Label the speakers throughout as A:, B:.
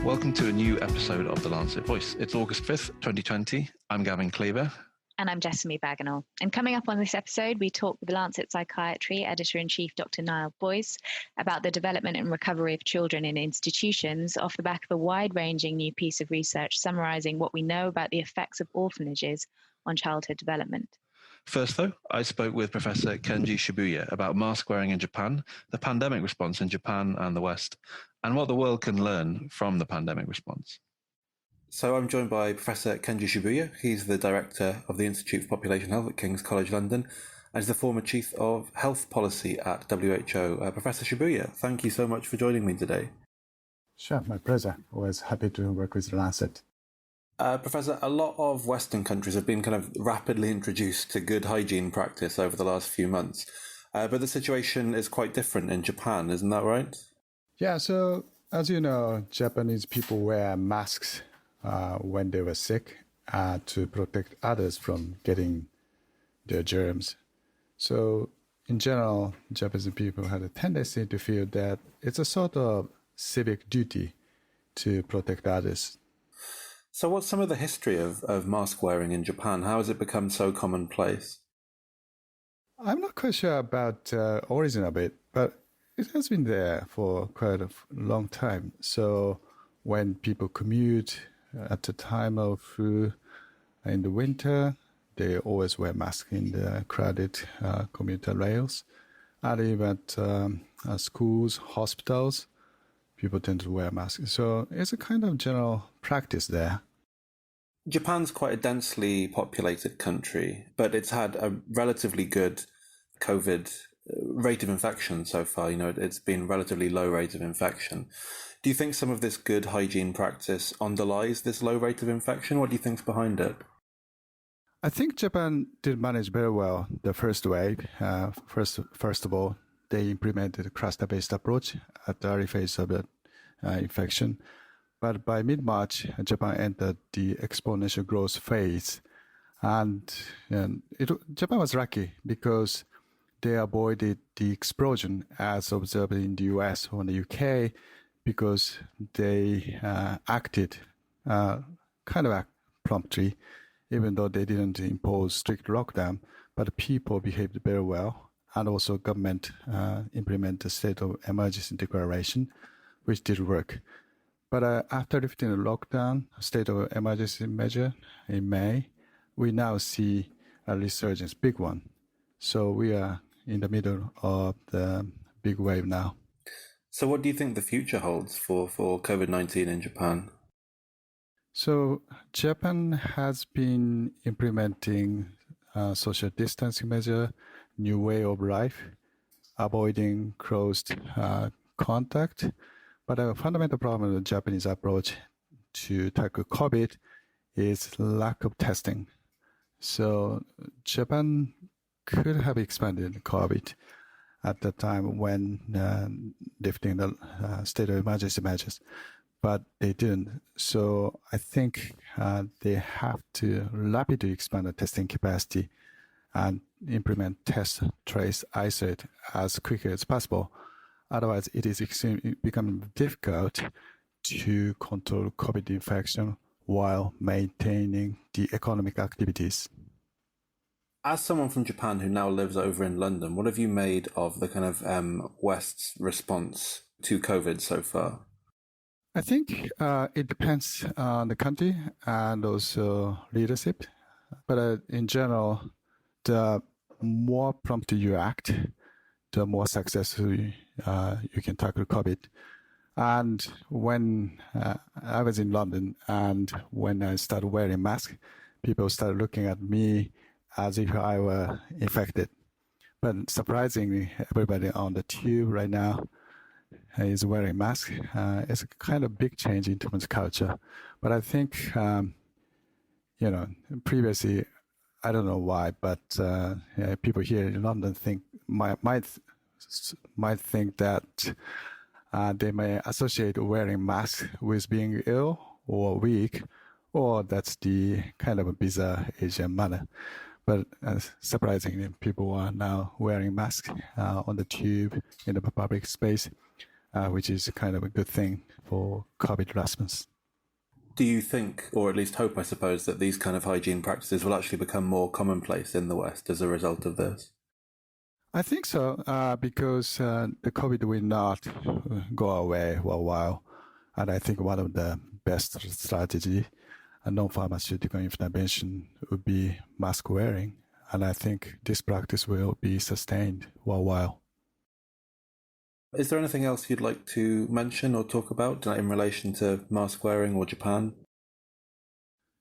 A: Welcome to a new episode of the Lancet Voice. It's August 5th, 2020. I'm Gavin Cleaver.
B: And I'm Jessamy Bagenal. And coming up on this episode, we talk with Lancet Psychiatry Editor-in-Chief Dr. Niall Boyce about the development and recovery of children in institutions off the back of a wide-ranging new piece of research summarising what we know about the effects of orphanages on childhood development.
A: First, though, I spoke with Professor Kenji Shibuya about mask wearing in Japan, the pandemic response in Japan and the West, and what the world can learn from the pandemic response.
C: So I'm joined by Professor Kenji Shibuya. He's the Director of the Institute for Population Health at King's College London and is the former Chief of Health Policy at WHO. Professor Shibuya, thank you so much for joining me today.
D: Sure, my pleasure. Always happy to work with Lancet.
C: Professor, a lot of Western countries have been kind of rapidly introduced to good hygiene practice over the last few months, but the situation is quite different in Japan, isn't that right?
D: Yeah, so as you know, Japanese people wear masks when they were sick to protect others from getting their germs. So in general, Japanese people had a tendency to feel that it's a sort of civic duty to protect others.
C: So what's some of the history of mask wearing in Japan? How has it become so commonplace?
D: I'm not quite sure about the origin of it, but it has been there for quite a long time. So when people commute at the time of in the winter, they always wear masks in the crowded commuter rails. And even at schools, hospitals, people tend to wear masks. So it's a kind of general practice there.
C: Japan's quite a densely populated country, but it's had a relatively good COVID rate of infection so far. You know, it's been relatively low rate of infection. Do you think some of this good hygiene practice underlies this low rate of infection? What do you think's behind it?
D: I think Japan did manage very well the first wave. First of all, they implemented a cluster-based approach at the early phase of the infection. But by mid-March, Japan entered the exponential growth phase. And Japan was lucky because they avoided the explosion as observed in the US or the UK because they acted promptly, even though they didn't impose strict lockdown. But people behaved very well. And also government implemented the state of emergency declaration, which did work. But after lifting the lockdown, state of emergency measure in May, we now see a resurgence, big one. So we are in the middle of the big wave now.
C: So what do you think the future holds for COVID-19 in Japan?
D: So Japan has been implementing social distancing measure, new way of life, avoiding close contact. But a fundamental problem with the Japanese approach to tackle COVID is lack of testing. So Japan could have expanded COVID at the time when lifting the state of emergency measures, but they didn't. So I think they have to rapidly expand the testing capacity and implement test, trace, isolate as quickly as possible. Otherwise, it is becoming difficult to control COVID infection while maintaining the economic activities.
C: As someone from Japan who now lives over in London, what have you made of the kind of West's response to COVID so far?
D: I think it depends on the country and also leadership. But in general, the more promptly you act, the more successfully you can tackle COVID. And when I was in London and when I started wearing masks, people started looking at me as if I were infected. But surprisingly, everybody on the tube right now is wearing masks. It's a kind of big change in terms of culture. But I think, previously, I don't know why, but people here in London might think that they may associate wearing masks with being ill or weak, or that's the kind of a bizarre Asian manner. But surprisingly, people are now wearing masks on the tube in the public space. which is kind of a good thing for COVID response.
C: Do you think, or at least hope, I suppose, that these kind of hygiene practices will actually become more commonplace in the West as a result of this?
D: I think so, because the COVID will not go away for a while. And I think one of the best strategy, a non-pharmaceutical intervention, would be mask wearing. And I think this practice will be sustained for a while.
C: Is there anything else you'd like to mention or talk about in relation to mask wearing or Japan?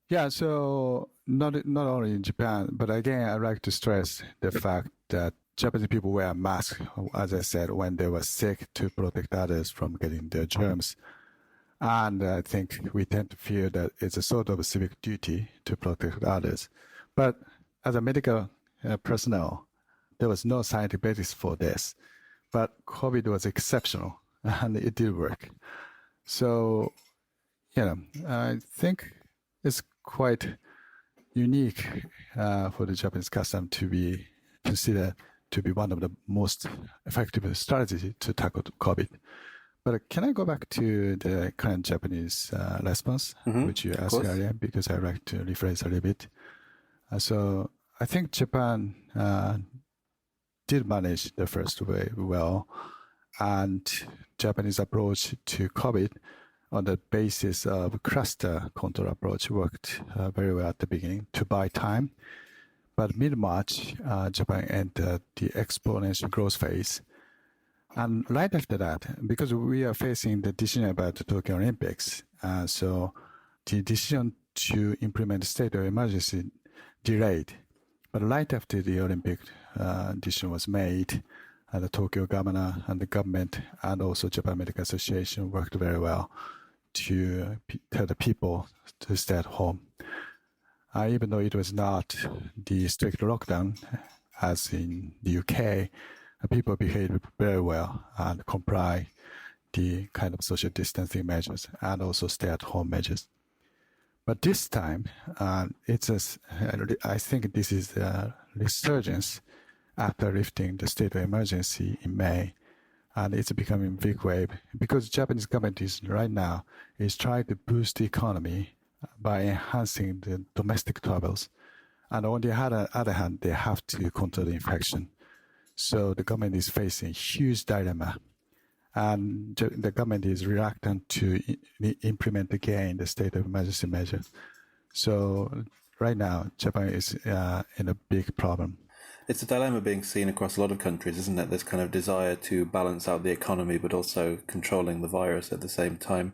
D: Yeah, so not only in Japan, but again, I'd like to stress the fact that Japanese people wear masks, as I said, when they were sick to protect others from getting their germs. And I think we tend to feel that it's a sort of a civic duty to protect others. But as a medical personnel, there was no scientific basis for this. But COVID was exceptional, and it did work. So, I think it's quite unique for the Japanese custom to be considered to be one of the most effective strategies to tackle COVID. But can I go back to the current Japanese response, which you asked earlier, because I'd like to rephrase a little bit. So I think Japan did manage the first wave well, and Japanese approach to COVID on the basis of cluster control approach worked very well at the beginning to buy time. But mid-March, Japan entered the exponential growth phase. And right after that, because we are facing the decision about the Tokyo Olympics, so the decision to implement the state of emergency delayed. But right after the Olympic decision was made, the Tokyo governor and the government and also Japan Medical Association worked very well to tell the people to stay at home. Even though it was not the strict lockdown as in the UK, people behaved very well and comply the kind of social distancing measures and also stay-at-home measures. But this time, I think this is a resurgence after lifting the state of emergency in May, and it's becoming big wave because Japanese government is right now is trying to boost the economy by enhancing the domestic travels, and on the other hand, they have to control the infection. So the government is facing a huge dilemma, and the government is reluctant to implement again the state of emergency measure. So right now, Japan is in a big problem.
C: It's a dilemma being seen across a lot of countries, isn't it? This kind of desire to balance out the economy, but also controlling the virus at the same time.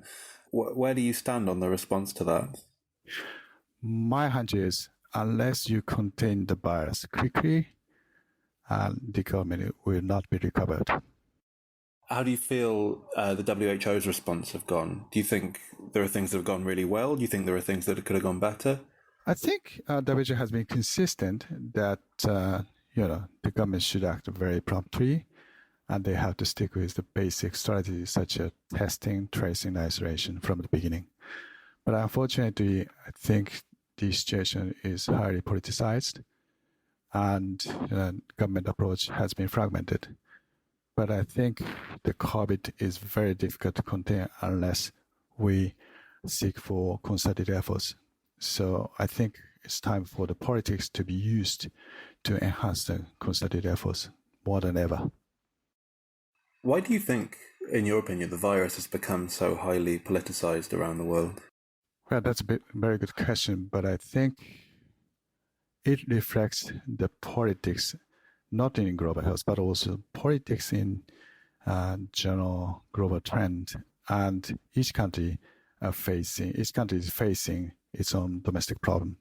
C: Where do you stand on the response to that?
D: My hunch is, unless you contain the virus quickly, the economy will not be recovered.
C: How do you feel the WHO's response have gone? Do you think there are things that have gone really well? Do you think there are things that could have gone better?
D: I think WHO has been consistent that the government should act very promptly, and they have to stick with the basic strategies such as testing, tracing, and isolation from the beginning. But unfortunately, I think the situation is highly politicized, and government approach has been fragmented. But I think the COVID is very difficult to contain unless we seek for concerted efforts. So I think it's time for the politics to be used to enhance the concerted efforts more than ever.
C: Why do you think, in your opinion, the virus has become so highly politicized around the world?
D: Well, that's a very good question, but I think it reflects the politics, not in global health, but also politics in general global trend. And each country is facing its own domestic problem.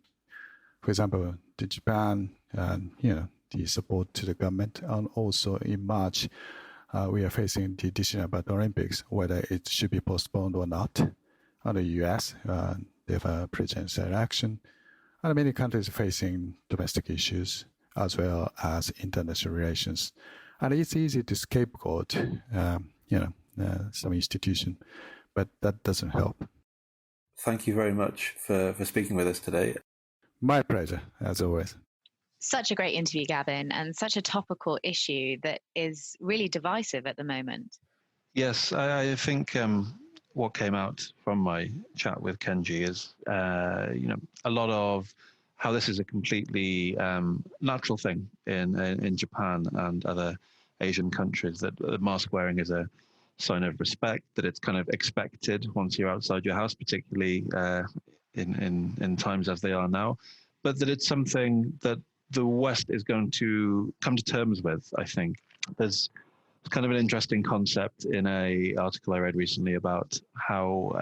D: For example, the Japan, the support to the government, and also in March, we are facing the decision about the Olympics, whether it should be postponed or not. And the US, they have a presidential election, and many countries are facing domestic issues as well as international relations. And it's easy to scapegoat, some institution, but that doesn't help.
C: Thank you very much for speaking with us today.
D: My pleasure, as always.
B: Such a great interview, Gavin, and such a topical issue that is really divisive at the moment.
A: Yes, I think what came out from my chat with Kenji is, a lot of how this is a completely natural thing in Japan and other Asian countries, that mask wearing is a sign of respect, that it's kind of expected once you're outside your house, particularly in times as they are now, but that it's something that the West is going to come to terms with. I think there's kind of an interesting concept in a article I read recently about how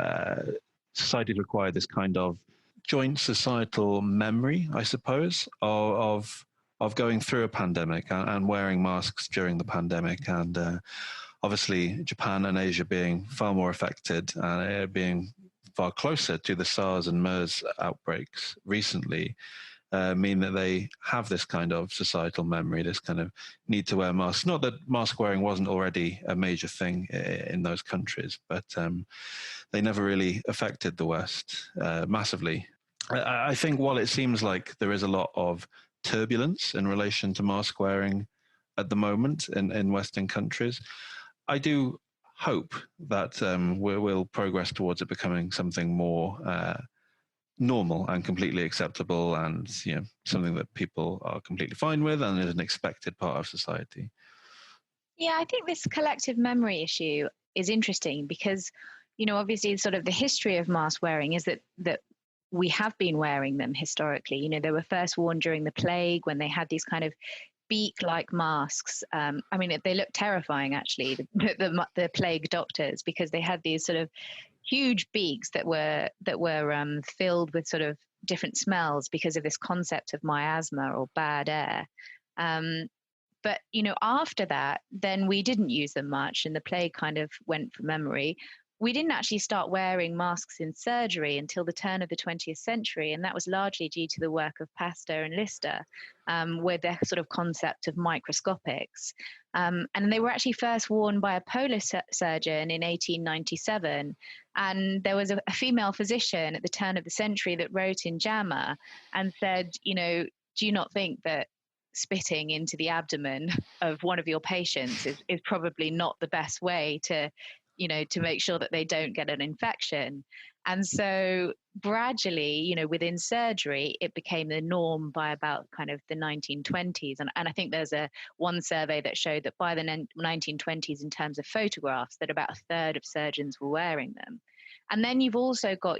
A: societies require this kind of joint societal memory, I suppose, of going through a pandemic and wearing masks during the pandemic. And obviously, Japan and Asia being far more affected and being far closer to the SARS and MERS outbreaks recently, mean that they have this kind of societal memory, this kind of need to wear masks. Not that mask wearing wasn't already a major thing in those countries, but they never really affected the West massively. I think while it seems like there is a lot of turbulence in relation to mask wearing at the moment in Western countries, I do hope that we'll progress towards it becoming something more normal and completely acceptable, and something that people are completely fine with and is an expected part of society.
B: Yeah, I think this collective memory issue is interesting because, obviously sort of the history of mask wearing is that we have been wearing them historically. They were first worn during the plague when they had these kind of beak-like masks. They look terrifying, actually, the plague doctors, because they had these sort of huge beaks that were filled with sort of different smells because of this concept of miasma or bad air. But after that, then we didn't use them much, and the plague kind of went from memory. We didn't actually start wearing masks in surgery until the turn of the 20th century, and that was largely due to the work of Pasteur and Lister, with their sort of concept of microscopics. And they were actually first worn by a Polish surgeon in 1897. And there was a female physician at the turn of the century that wrote in JAMA and said, do you not think that spitting into the abdomen of one of your patients is probably not the best way to make sure that they don't get an infection? And so gradually, within surgery, it became the norm by about kind of the 1920s. And I think there's one survey that showed that by the 1920s, in terms of photographs, that about a third of surgeons were wearing them. And then you've also got,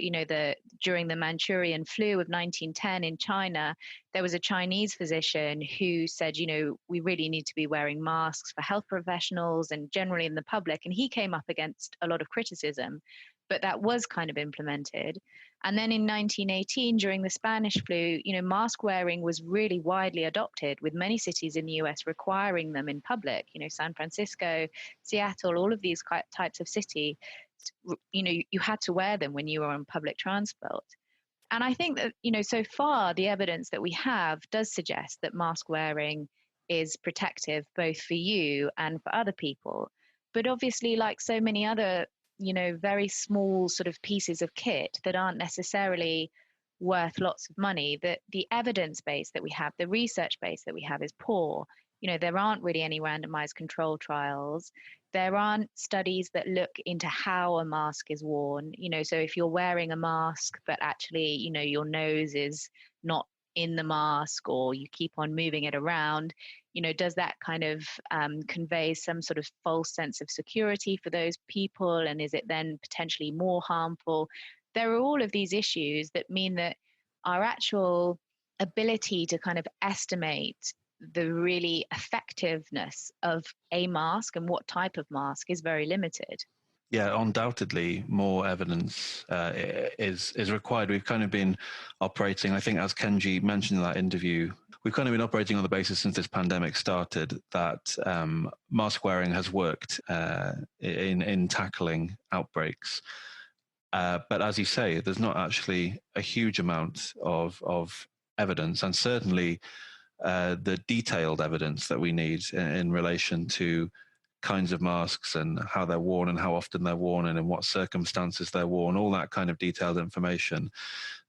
B: during the Manchurian flu of 1910 in China, there was a Chinese physician who said, we really need to be wearing masks for health professionals and generally in the public. And he came up against a lot of criticism, but that was kind of implemented. And then in 1918, during the Spanish flu, mask wearing was really widely adopted, with many cities in the US requiring them in public. San Francisco, Seattle, all of these types of city, you had to wear them when you were on public transport. And I think that, so far the evidence that we have does suggest that mask wearing is protective both for you and for other people. But obviously, like so many other, very small sort of pieces of kit that aren't necessarily worth lots of money, that the evidence base that we have, the research base that we have is poor. There aren't really any randomized control trials. There aren't studies that look into how a mask is worn. So if you're wearing a mask, but actually, your nose is not in the mask, or you keep on moving it around, does that kind of convey some sort of false sense of security for those people? And is it then potentially more harmful? There are all of these issues that mean that our actual ability to kind of estimate the really effectiveness of a mask and what type of mask is very limited.
A: Yeah, undoubtedly more evidence is required. We've kind of been operating, I think, as Kenji mentioned in that interview, we've kind of been operating on the basis since this pandemic started that mask wearing has worked in tackling outbreaks. But as you say, there's not actually a huge amount of evidence, and certainly the detailed evidence that we need in relation to kinds of masks and how they're worn and how often they're worn and in what circumstances they're worn, all that kind of detailed information.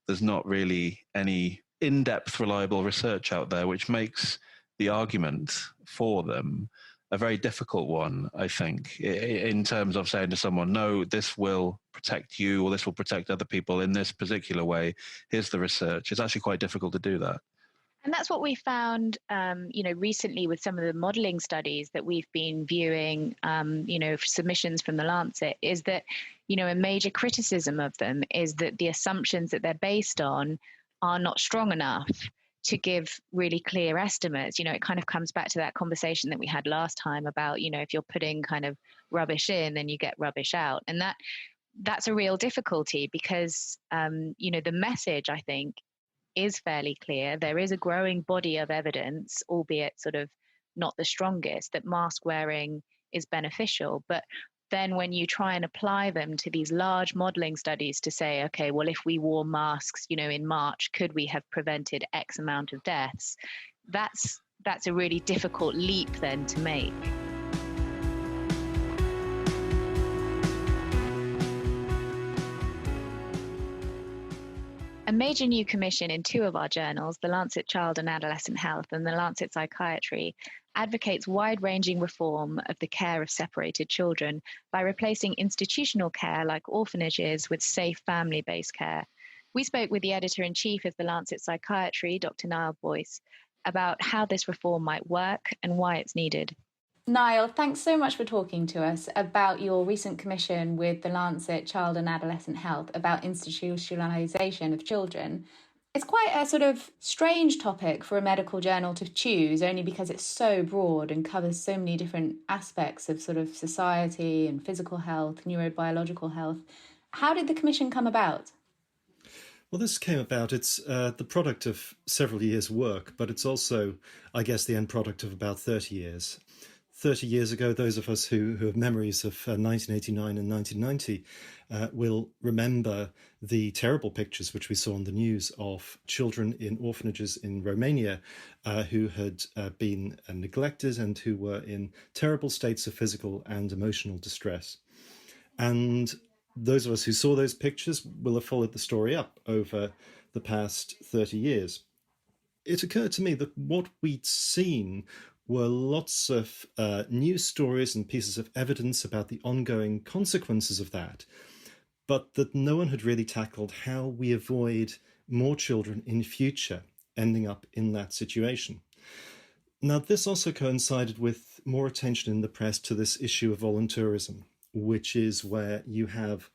A: There's not really any in-depth, reliable research out there, which makes the argument for them a very difficult one, I think, in terms of saying to someone, no, this will protect you or this will protect other people in this particular way. Here's the research. It's actually quite difficult to do that.
B: And that's what we found, recently with some of the modelling studies that we've been viewing, submissions from the Lancet, is that, a major criticism of them is that the assumptions that they're based on are not strong enough to give really clear estimates. It kind of comes back to that conversation that we had last time about, if you're putting kind of rubbish in, then you get rubbish out. And that's a real difficulty because, the message, I think, is fairly clear. There is a growing body of evidence, albeit sort of not the strongest, that mask wearing is beneficial. But then when you try and apply them to these large modelling studies to say, okay, well, if we wore masks, in March, could we have prevented X amount of deaths? That's a really difficult leap then to make. A major new commission in two of our journals, the Lancet Child and Adolescent Health and the Lancet Psychiatry, advocates wide-ranging reform of the care of separated children by replacing institutional care like orphanages with safe family-based care. We spoke with the editor-in-chief of the Lancet Psychiatry, Dr. Niall Boyce, about how this reform might work and why it's needed.
E: Niall, thanks so much for talking to us about your recent commission with the Lancet Child and Adolescent Health about institutionalisation of children. It's quite a sort of strange topic for a medical journal to choose, only because it's so broad and covers so many different aspects of sort of society and physical health, neurobiological health. How did the commission come about?
F: Well, this came about, it's the product of several years' work, but it's also, I guess, the end product of about 30 years. 30 years ago, those of us who have memories of 1989 and 1990 will remember the terrible pictures which we saw on the news of children in orphanages in Romania who had been neglected and who were in terrible states of physical and emotional distress. And those of us who saw those pictures will have followed the story up over the past 30 years. It occurred to me that what we'd seen were lots of news stories and pieces of evidence about the ongoing consequences of that, but that no one had really tackled how we avoid more children in future ending up in that situation. Now, this also coincided with more attention in the press to this issue of volunteerism, which is where you have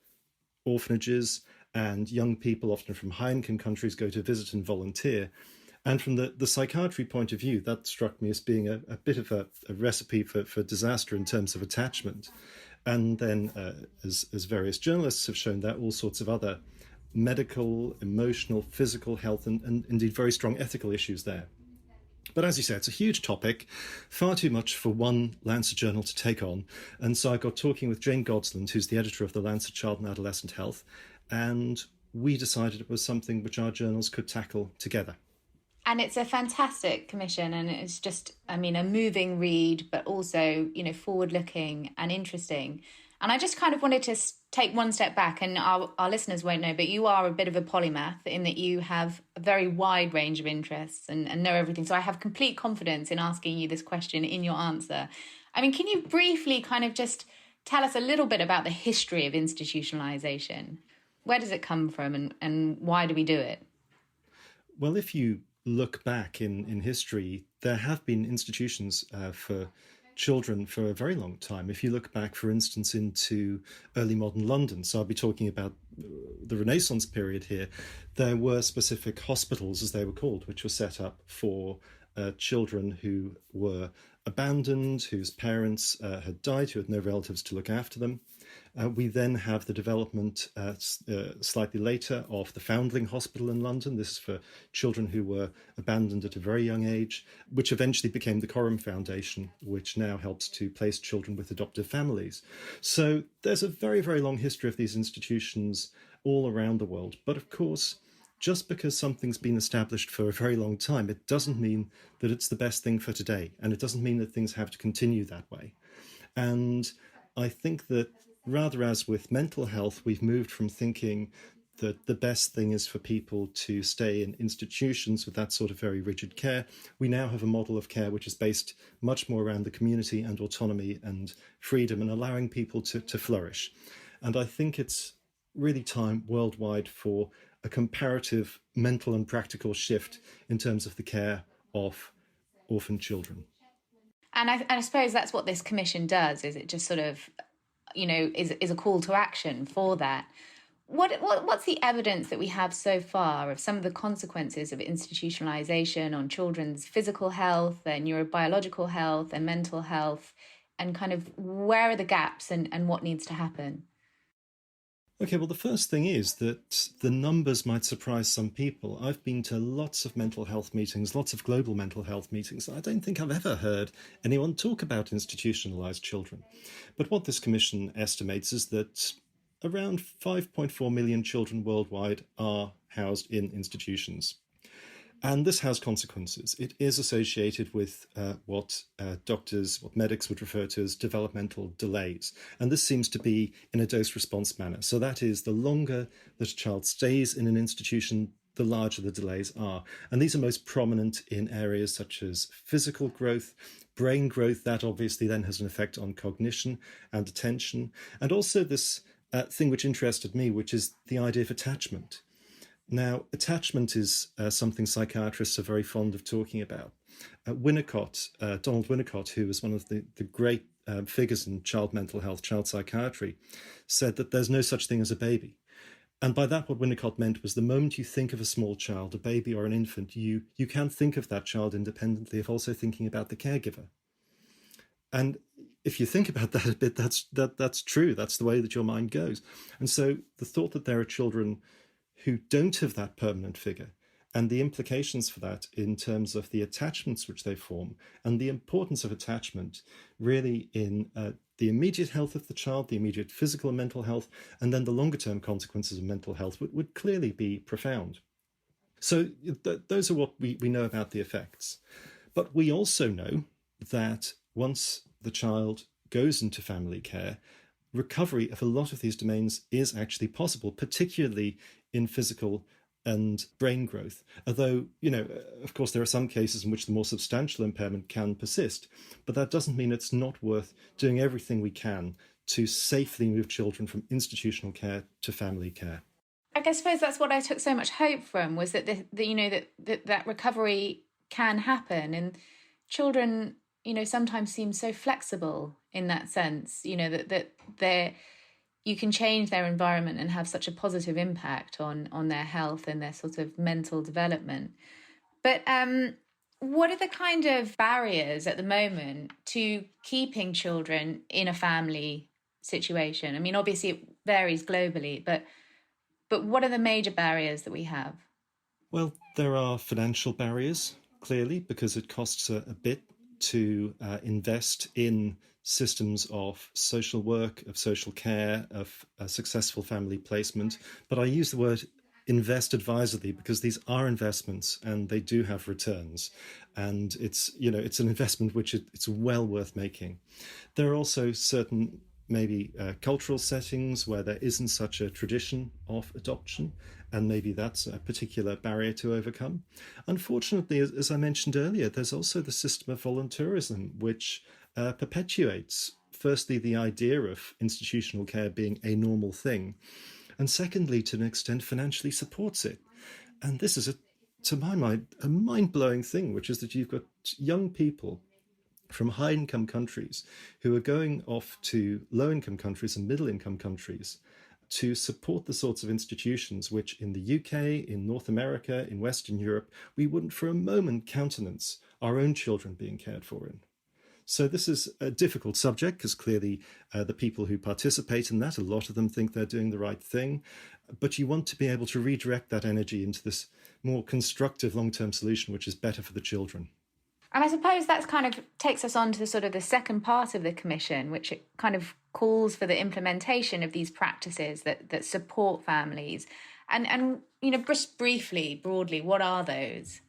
F: orphanages and young people, often from high-income countries, go to visit and volunteer. And from the psychiatry point of view, that struck me as being a bit of a recipe for disaster in terms of attachment. And then, as various journalists have shown, there are all sorts of other medical, emotional, physical health, and indeed very strong ethical issues there. But as you say, it's a huge topic, far too much for one Lancet journal to take on. And so I got talking with Jane Godsland, who's the editor of the Lancet Child and Adolescent Health, and we decided it was something which our journals could tackle together.
E: And it's a fantastic commission, and it's just, a moving read, but also, forward-looking and interesting. And I just kind of wanted to take one step back, and our listeners won't know, but you are a bit of a polymath in that you have a very wide range of interests and know everything. So I have complete confidence in asking you this question in your answer. Can you briefly kind of just tell us a little bit about the history of institutionalisation? Where does it come from and why do we do it?
F: Well, if you look back in history, there have been institutions for children for a very long time. If you look back, for instance, into early modern London, so I'll be talking about the Renaissance period here, there were specific hospitals, as they were called, which were set up for children who were abandoned, whose parents had died, who had no relatives to look after them. We then have the development slightly later of the Foundling Hospital in London. This is for children who were abandoned at a very young age, which eventually became the Coram Foundation, which now helps to place children with adoptive families. So there's a very, very long history of these institutions all around the world. But of course, just because something's been established for a very long time, it doesn't mean that it's the best thing for today. And it doesn't mean that things have to continue that way. And I think that rather as with mental health, we've moved from thinking that the best thing is for people to stay in institutions with that sort of very rigid care. We now have a model of care which is based much more around the community and autonomy and freedom and allowing people to flourish. And I think it's really time worldwide for a comparative mental and practical shift in terms of the care of orphan children.
E: And I suppose that's what this commission does, is it just sort of, is a call to action for that. What's the evidence that we have so far of some of the consequences of institutionalization on children's physical health, their neurobiological health, their mental health, and kind of where are the gaps and what needs to happen?
F: Okay, well, the first thing is that the numbers might surprise some people. I've been to lots of mental health meetings, lots of global mental health meetings. I don't think I've ever heard anyone talk about institutionalized children. But what this commission estimates is that around 5.4 million children worldwide are housed in institutions. And this has consequences. It is associated with what medics would refer to as developmental delays. And this seems to be in a dose-response manner. So that is, the longer that a child stays in an institution, the larger the delays are. And these are most prominent in areas such as physical growth, brain growth. That obviously then has an effect on cognition and attention. And also this thing which interested me, which is the idea of attachment. Now, attachment is something psychiatrists are very fond of talking about. Donald Winnicott, who was one of the great figures in child mental health, child psychiatry, said that there's no such thing as a baby. And by that, what Winnicott meant was the moment you think of a small child, a baby or an infant, you can't think of that child independently of also thinking about the caregiver. And if you think about that a bit, that's true. That's the way that your mind goes. And so the thought that there are children who don't have that permanent figure and the implications for that in terms of the attachments which they form and the importance of attachment really in the immediate health of the child, the immediate physical and mental health, and then the longer term consequences of mental health would clearly be profound. So those are what we know about the effects. But we also know that once the child goes into family care, recovery of a lot of these domains is actually possible, particularly in physical and brain growth. Although, of course, there are some cases in which the more substantial impairment can persist, but that doesn't mean it's not worth doing everything we can to safely move children from institutional care to family care.
E: I suppose that's what I took so much hope from, was that that recovery can happen, and children, sometimes seem so flexible in that sense. That you can change their environment and have such a positive impact on their health and their sort of mental development. But what are the kind of barriers at the moment to keeping children in a family situation? I mean, obviously it varies globally, but what are the major barriers that we have?
F: Well, there are financial barriers, clearly, because it costs a bit to invest in systems of social work, of social care, of successful family placement. But I use the word invest advisedly because these are investments and they do have returns. And it's an investment which it's well worth making. There are also certain maybe cultural settings where there isn't such a tradition of adoption, and maybe that's a particular barrier to overcome. Unfortunately, as I mentioned earlier, there's also the system of volunteerism, which perpetuates, firstly, the idea of institutional care being a normal thing, and secondly, to an extent, financially supports it. And this is, to my mind, a mind-blowing thing, which is that you've got young people from high-income countries who are going off to low-income countries and middle-income countries to support the sorts of institutions which in the UK, in North America, in Western Europe, we wouldn't for a moment countenance our own children being cared for in. So this is a difficult subject because clearly the people who participate in that, a lot of them think they're doing the right thing, but you want to be able to redirect that energy into this more constructive long-term solution which is better for the children.
E: And I suppose that kind of takes us on to the sort of the second part of the commission, which it kind of calls for the implementation of these practices that support families. And just briefly, broadly, what are those?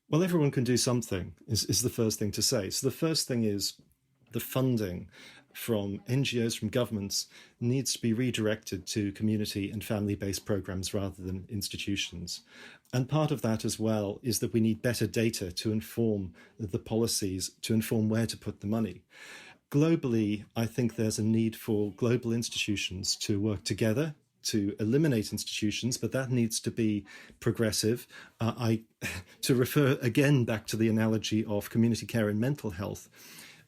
F: Well, everyone can do something is the first thing to say. So the first thing is the funding from NGOs, from governments, needs to be redirected to community and family-based programs rather than institutions. And part of that as well is that we need better data to inform the policies, to inform where to put the money. Globally, I think there's a need for global institutions to work together to eliminate institutions, but that needs to be progressive. To refer again back to the analogy of community care and mental health,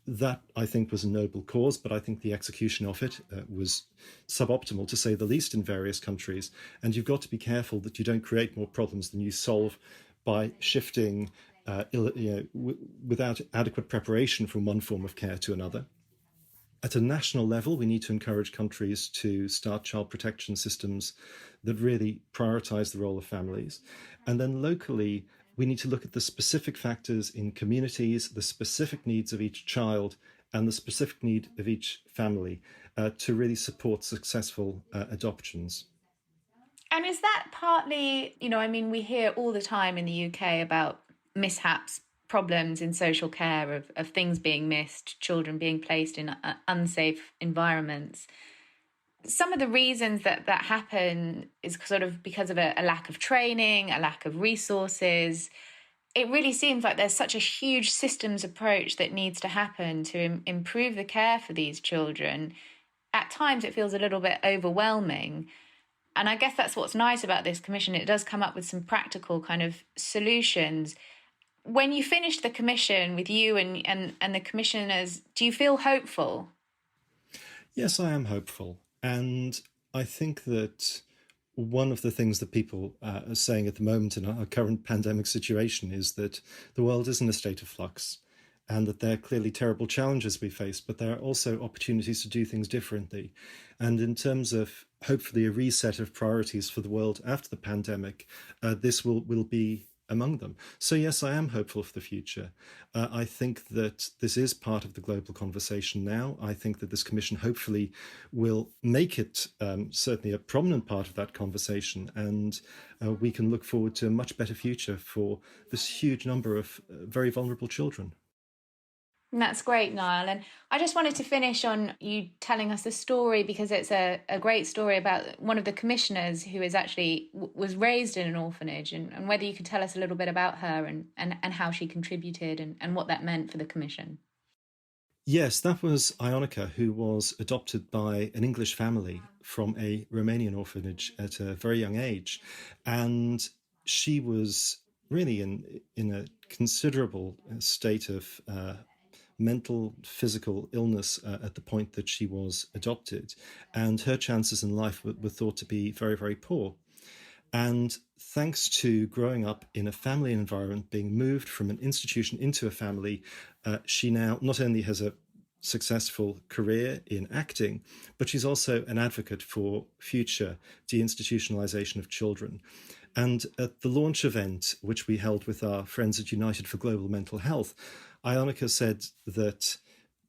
F: that I think was a noble cause, but I think the execution of it was suboptimal, to say the least, in various countries. And you've got to be careful that you don't create more problems than you solve by shifting without adequate preparation from one form of care to another. At a national level, we need to encourage countries to start child protection systems that really prioritize the role of families. And then locally, we need to look at the specific factors in communities, the specific needs of each child, and the specific need of each family to really support successful adoptions.
E: And is that partly, we hear all the time in the UK about mishaps, problems in social care, of things being missed, children being placed in unsafe environments. Some of the reasons that happen is sort of because of a lack of training, a lack of resources. It really seems like there's such a huge systems approach that needs to happen to improve the care for these children. At times it feels a little bit overwhelming. And I guess that's what's nice about this commission. It does come up with some practical kind of solutions. When you finish the commission with you and the commissioners, do you feel hopeful?
F: Yes, I am hopeful. And I think that one of the things that people are saying at the moment in our current pandemic situation is that the world is in a state of flux and that there are clearly terrible challenges we face, but there are also opportunities to do things differently. And in terms of hopefully a reset of priorities for the world after the pandemic, this will be among them. So yes, I am hopeful for the future. I think that this is part of the global conversation now. I think that this commission hopefully will make it certainly a prominent part of that conversation, and we can look forward to a much better future for this huge number of very vulnerable children.
E: That's great, Niall. And I just wanted to finish on you telling us the story, because it's a great story about one of the commissioners who is actually was raised in an orphanage, and whether you could tell us a little bit about her and how she contributed and what that meant for the commission.
F: Yes, that was Ionica, who was adopted by an English family from a Romanian orphanage at a very young age. And she was really in a considerable state of mental, physical illness at the point that she was adopted, and her chances in life were thought to be very, very poor. And thanks to growing up in a family environment, being moved from an institution into a family, she now not only has a successful career in acting, but she's also an advocate for future deinstitutionalization of children. And at the launch event, which we held with our friends at United for Global Mental Health, Ionica said that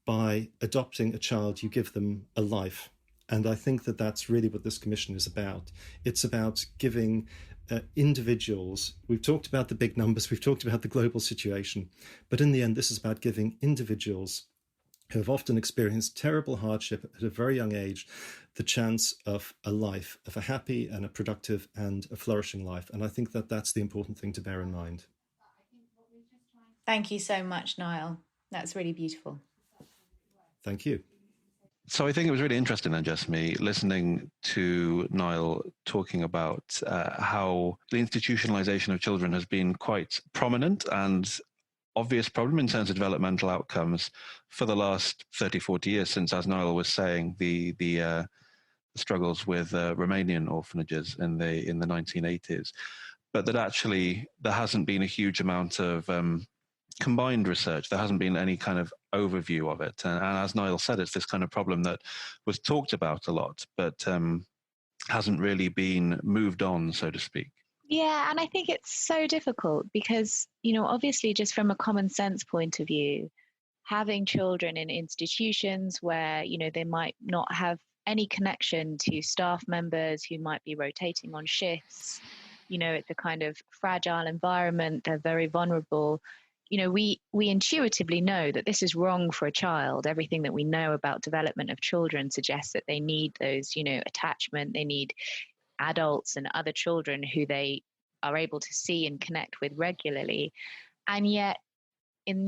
F: by adopting a child, you give them a life. And I think that that's really what this commission is about. It's about giving individuals, we've talked about the big numbers, we've talked about the global situation, but in the end, this is about giving individuals who have often experienced terrible hardship at a very young age the chance of a life, of a happy and a productive and a flourishing life. And I think that that's the important thing to bear in mind.
E: Thank you so much, Niall. That's really beautiful.
F: Thank you.
A: So I think it was really interesting then, Jessamy, listening to Niall talking about how the institutionalization of children has been quite prominent and obvious problem in terms of developmental outcomes for the last 30, 40 years since, as Niall was saying, the struggles with Romanian orphanages in the 1980s. But that actually there hasn't been a huge amount of combined research. There hasn't been any kind of overview of it. And as Niall said, it's this kind of problem that was talked about a lot, but hasn't really been moved on, so to speak.
B: Yeah, and I think it's so difficult because, you know, obviously just from a common sense point of view, having children in institutions where, you know, they might not have any connection to staff members who might be rotating on shifts, you know, it's a kind of fragile environment, they're very vulnerable. we intuitively know that this is wrong for a child. Everything that we know about development of children suggests that they need those, attachment. They need adults and other children who they are able to see and connect with regularly. And yet, in,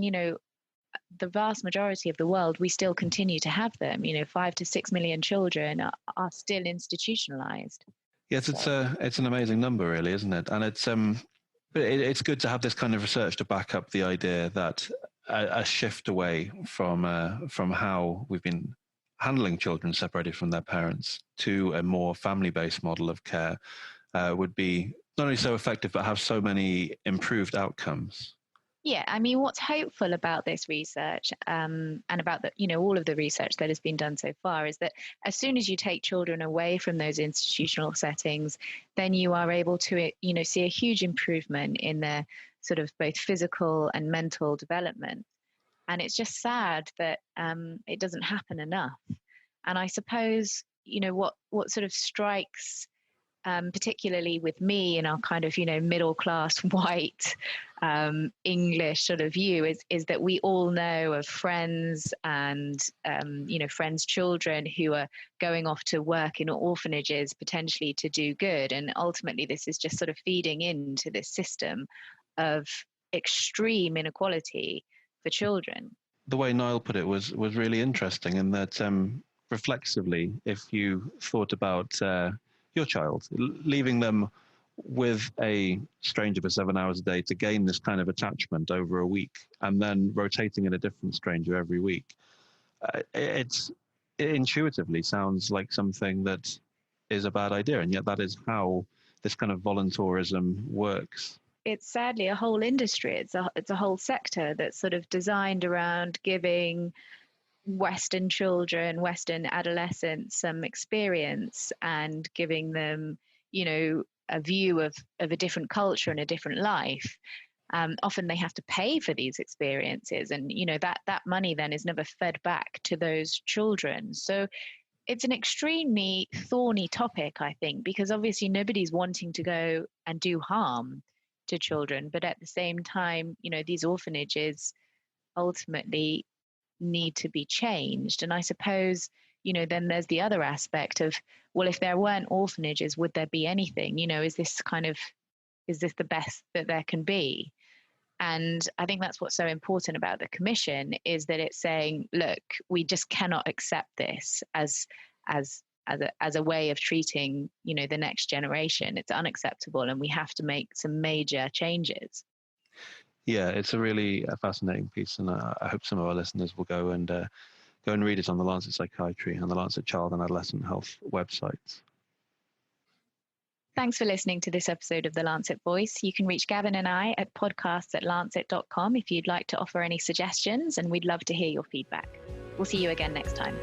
B: the vast majority of the world, we still continue to have them. 5 to 6 million children are still institutionalized.
A: Yes, it's an amazing number, really, isn't it? And it's good to have this kind of research to back up the idea that a shift away from how we've been handling children separated from their parents to a more family-based model of care would be not only so effective, but have so many improved outcomes.
B: Yeah, I mean, what's hopeful about this research and about all of the research that has been done so far is that as soon as you take children away from those institutional settings, then you are able to, see a huge improvement in their sort of both physical and mental development. And it's just sad that it doesn't happen enough. And I suppose, what sort of strikes particularly with me in our kind of, middle class white English sort of view is that we all know of friends and, friends' children who are going off to work in orphanages potentially to do good. And ultimately, this is just sort of feeding into this system of extreme inequality for children.
A: The way Niall put it was really interesting in that reflexively, if you thought about your child, leaving them with a stranger for 7 hours a day to gain this kind of attachment over a week, and then rotating in a different stranger every week, it intuitively sounds like something that is a bad idea, and yet that is how this kind of volunteerism works.
B: It's sadly a whole industry. It's a whole sector that's sort of designed around giving Western children, Western adolescents some experience and giving them, a view of a different culture and a different life. Often they have to pay for these experiences, and that money then is never fed back to those children. So it's an extremely thorny topic, I think, because obviously nobody's wanting to go and do harm to children, but at the same time, these orphanages ultimately need to be changed. And I suppose, then there's the other aspect of, well, if there weren't orphanages, would there be anything? Is this the best that there can be? And I think that's what's so important about the commission, is that it's saying, look, we just cannot accept this as a way of treating, the next generation. It's unacceptable, and we have to make some major changes.
A: Yeah, it's a really fascinating piece, and I hope some of our listeners will go and read it on the Lancet Psychiatry and the Lancet Child and Adolescent Health websites.
B: Thanks for listening to this episode of the Lancet Voice. You can reach Gavin and I at podcasts@lancet.com if you'd like to offer any suggestions, and we'd love to hear your feedback. We'll see you again next time.